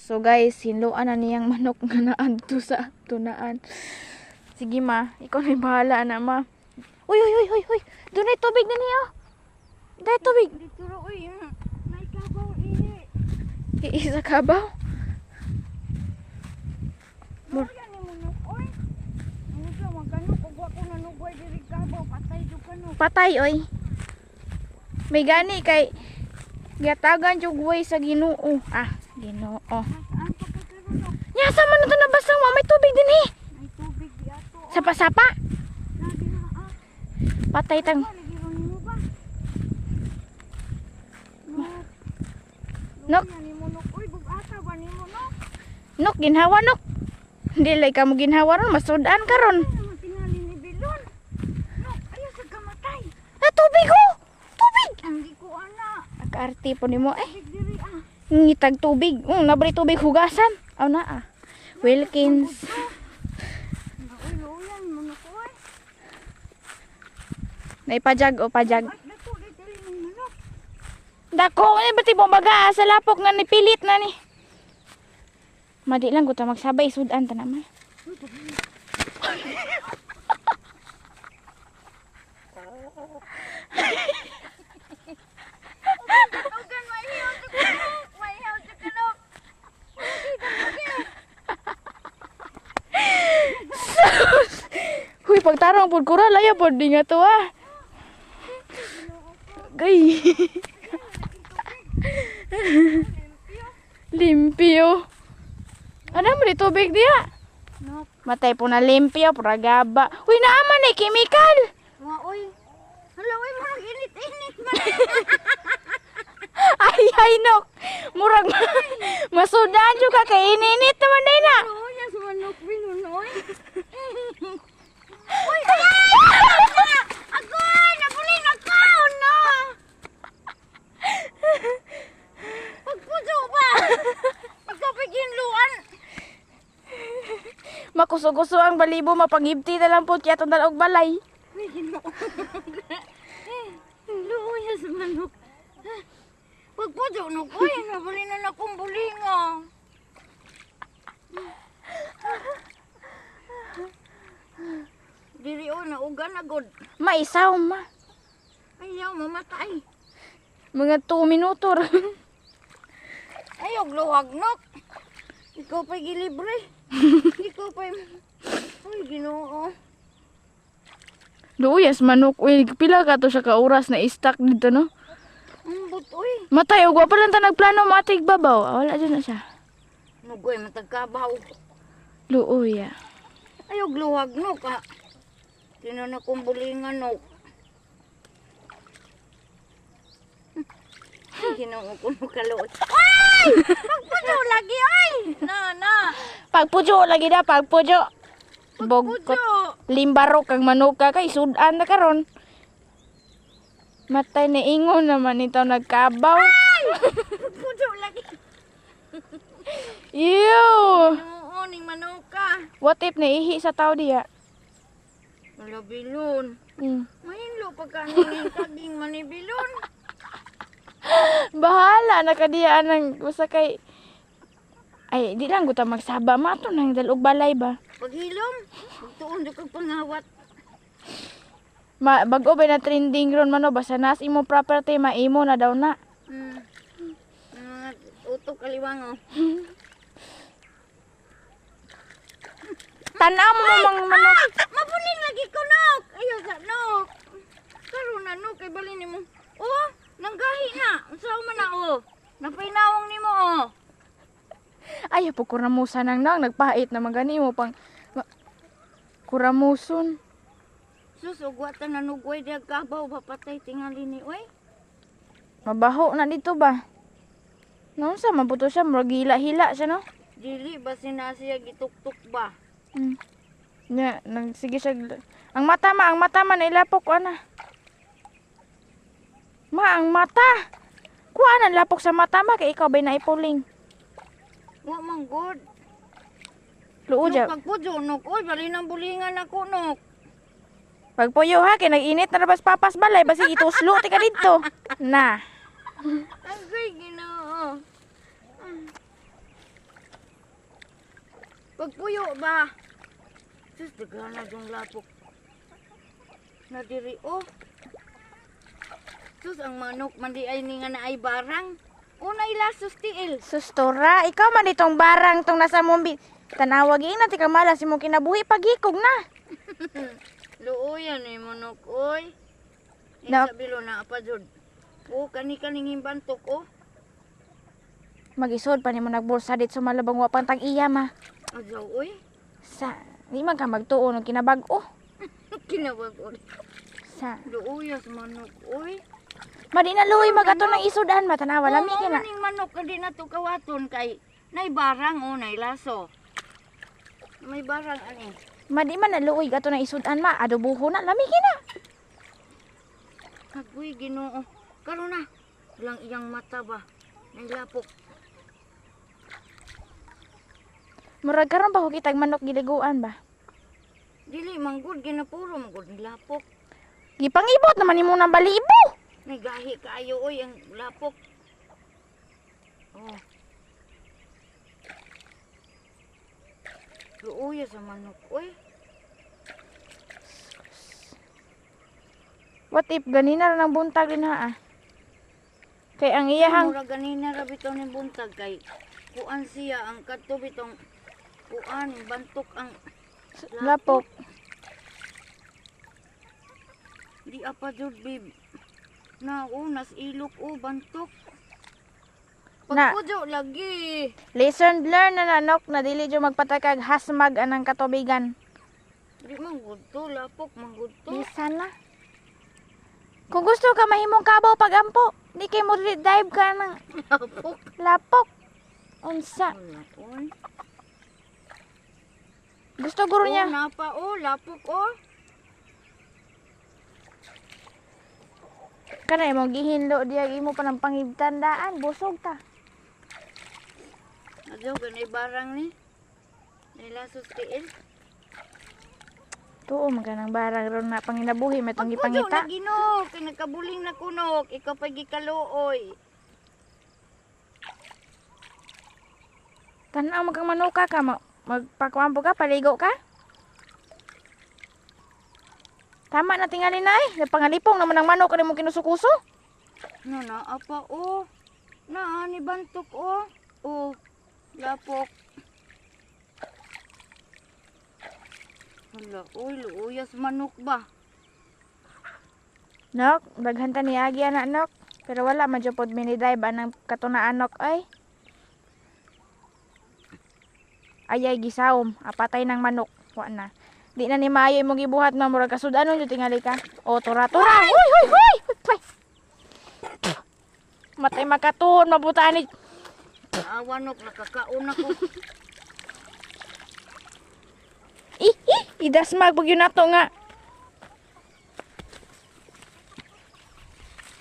So guys, hinluan na niyang manok nga naadto sa tunaan. Sige ma, ikaw na bahala na ma. Uy, uy, uy, uy, uy. Doon ay tubig na niya. Dahil tubig. Dito ro uy. May kabaw ini. Iisa kabaw. Yan ni mo nok oy. Ano sa magano kung wa ko nanugway diri kabaw patay jud kano. Patay oy. May gani kay gatagan jud way sa Ginoo. Ah, Ginoo. Saan pa karon nok? Nya sa man to nabasang mo may tubig din eh. May tubig di ato. Sapa-sapa. Lagi na Patay tang. lagi ron mo ba? Nok. Yan ni mo nok oy bugata ba ni mo nok? Nok ginhawa nok. Dili ka mo ginhawa ron masudan ka ron. Ano naman tingali ni Bilon? Nok, ayaw sa kamatay. Ah, tubig oh. Tubig. Hindi ko ana. Nakaarte po nimo eh. Tubig diri ah. Ngitag tubig. Nabri tubig hugasan. Aw na ah. Wilkins. Uy, luyan mo nok oy. Naipajag o pajag. At dato diri ni manok. Dako, eh, ba't mo baga sa lapok nga nipilit na ni. Madi lang ko ta magsabay, sudan ta naman. Tugan may hiyaw sa kanok. May hiyaw sa kanok. Huy, pagtarong po kura, laya po di nga to ah. Gay. Limpyo. Ano mo di tubig diya? Nok, Matay po na limpyo, pura gaba. Uy, naaman eh, chemical. wa oy. Hala oy, marag init-init man. Ay, nok. Murag masudan juga kay ininit naman din na. Oo, yan sa manok Bilon oy. Ako, nabulin ako, no. Pagpuso ba? Ikaw piginluan. Makuso-kuso ang balibo, mapangibti na lang po kaya itong dalawang balay. Luya sa manok. Pagpuso no ko, nabulin na akong bulinga. Diri o, nauga na god. Maisaw ma. Ayaw, mamatay. Mga 2 minuto rin. Ayaw, luwag nok. Ikaw pa'y gilibre. Ikaw pa'y... Ay, Ginoo. Luyas manok. Uy, pila ka to siya ka oras na i-stack dito no? Ambot, uy. Matay, ugwa pa lang ta nagplano matig babaw. Ah, wala dyan na siya. Nugoy, matagkabaw. Luuya. Ayaw, luwag nok, ha. Tinan na kong bulingan, nok. Ay, Ginoo ko makaluot. Ay! Pagpuso lagi, ay! Na. Pagpujo lagi na, pagpujo. Bogkot. Pagpuso. Limbarok kang manuka kay sudan na karon. Matay na ingon naman ito nagkabaw. Pagpuso lagi. Ew! Oo, ning manuka. What if naihi sa tao diya? Wala Bilon. Hmm. Mahinlo pagkanin taging manibilon. Bahala na kadiyaan ng usa kay ay di lang guta magsaba mato nang dalog balay ba. Paghilom, magtuon di kag pangawat. Bago ba na trending ron mano basta nas imo property maimo na daw na. Utok kaliwango. Tanaw mo mga manok. Mapuning lagi ko nok. Ayaw sa nok. Karon na nok kay bali nimo. Oh, nanggahi na. Unsaw man na oh. Napainawong nimo oh. Ay po kuramusan nang nagpahit na magani mo pang kuramuson. Sus ugwatan na nugway diag kabaw papatay tingali ni oy. Mabaho na dito ba? Noon sa mabuto siya murag hila-hila siya no. Dili ba sinasiya gituktok ba? Hmm. Nya, sige siya. Ang mata man ilapok ana. Ang mata. Kuha na lapok sa mata ma kay ikaw bay na ipuling. Wa man good. Luo Nok ja. pagpudyo nok oy bali nang bulingan ako nok. Pagpuyo ha kay nag-init na rabas papas balay basi ituslo ti ka didto. Na. Agoy Ginoo. Pagpuyo ba? Sus, daghan na yung lapok. Na diri, oh. Sus, ang manok, mandi ay ni nga na ay barang. Unay lasos tiil. Sustora, ikaw man itong barang tong nasa mumbi. Tanawag na ti kamala si mo kinabuhi pagikog na. Luoyan eh, manok, oy. Na- Sabilo na apa jud. Oh, kani-kaning himbantok, oh. Magisod pa nimo nagbursa dit sa malabang wapang tag iya ma. Ajaw, oy. Sa di man ka magtuon og kinabag-o. Kinabag, oy. Sa Luuyas, manok, oy. madi na luoy magato ng isudan matanawa lami Oo, kina. maning manok, hindi na to kawaton kay nay barang, oh, nay laso. May barang, ani. Madi man na luoy gato ng isudan ma adobuho na lami kina. Agoy, ginoo. Karon na. Walang iyang mata ba? Nay lapok. Murag karon pa ko kitag manok giliguan ba. Dili, manggod, ginapuro, manggod, ni lapok. Gipangibot naman nimo nang balibo. May gahi kaayo, oy, ang lapok. Oh. Luuya sa manok, oy. What if ganina ra ng buntag din ha ah. Kay ang iyahang Mura ganina ra bitaw ni buntag kay kuan siya ang kadto bitong kuan bantok ang lapok. Di apa jud bib. Na nas ilok o bantok. Na. Pagpujo lagi. Lesson learned na nanok na dili jo magpatakag hasmag anang katubigan. Di man gud to lapok man gud to. Bisan na. Kung gusto ka mahimong kabaw pagampo, di kay mo dive ka ng Lapok. lapok. Unsa? Wala, oy. Gusto guro niya. Napa lapok oh. Kana imong gihinlo diya imo pa ng pangibtandaan, busog ta. Adyo ganay barang ni. Nilasos tiil. Tuo man kanang barang ron na panginabuhi metong Pagpujo gipangita. na ginok, kay nagkabuling na kunok, ikaw pa gikaluoy. Tanaw magkang manuka ka, magpakuampo ka, paligo ka. Tama na tingali na eh. Pangalipong naman ang manok ka mo kinusukuso. No na apa oh. Na ni bantok oh. Oh, lapok. Hala, oy, luuyas manok ba? Nok, daghan ta ni agi anak nok. Pero wala man jud pod mini-dive anang katunaan nok ay. Ayay gisawom, apatay ng manok. Wa na. Di na ni maayo imong gibuhat na murag kasudanon jud tingali ka. O tura. Hoy, hoy, hoy. Hoy. Matay makatuon mabutaan ni. Awanok nakakaon ako. Idasmag pag yun nato nga.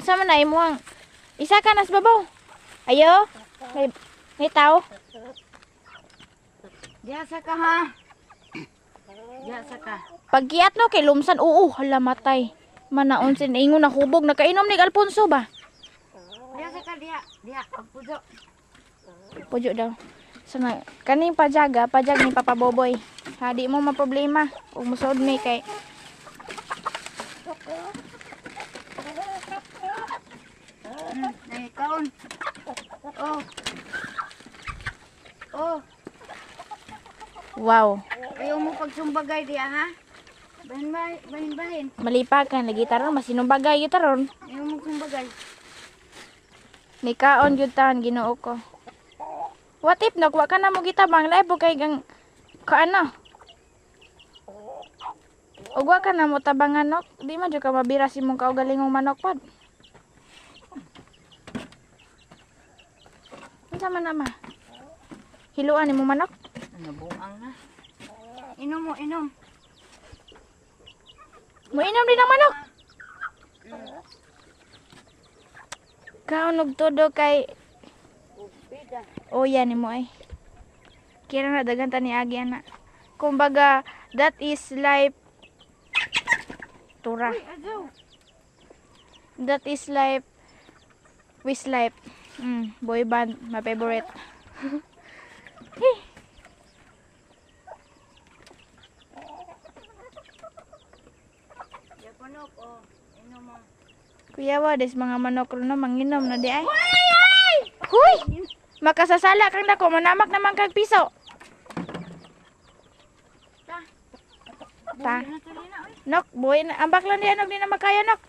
Sama na imo ang isa ka nas babaw. Ayo. May tao. Diyasa ka ha. Diyasa ka. Pagkiat no kay lumsan hala matay. Manaon sin ingon na hubog nakainom ni Alfonso ba? Diyasa ka diya. Diya, pagpujo. Pujo daw. So na kaning pajag ni Papa Boboy. Ha di mo maproblema kung musod mi kay Nay kaon. Oh. Oh, wow. ayaw mo pagsumbagay diya ha. Bahin. Malipakan lagi taron masinong bagay gyud taron. Ayaw mo sumbagay. Ni kaon gyud taon Ginoo ko. What if nagwa ka na mo gitabang live kay gang kaano? Ugwa ka na mo tabangan nok, di man jud ka mabira si mong kaugalingong manok pad. Unsa man na ma? Hiluan ni mo manok? Nabuang na. Inom mo, inom. Mo inom din ang manok. Kaon og todo kay Upida. oya ni mo ay. Kira na dagan ta ni agi ana. Kumbaga that is life tura. Uy, adyo. That is life. Westlife. Boy band, my favorite. Oh, inom mo. Kuya Wades, mga manok ron na manginom na di ay. Ay! Huy! Makasasala kang dako, manamak naman kag piso. Ta. Ta. Buhay na tuloy na, oy. Nok, buhay na. Ambak lang di anog di na makaya nok.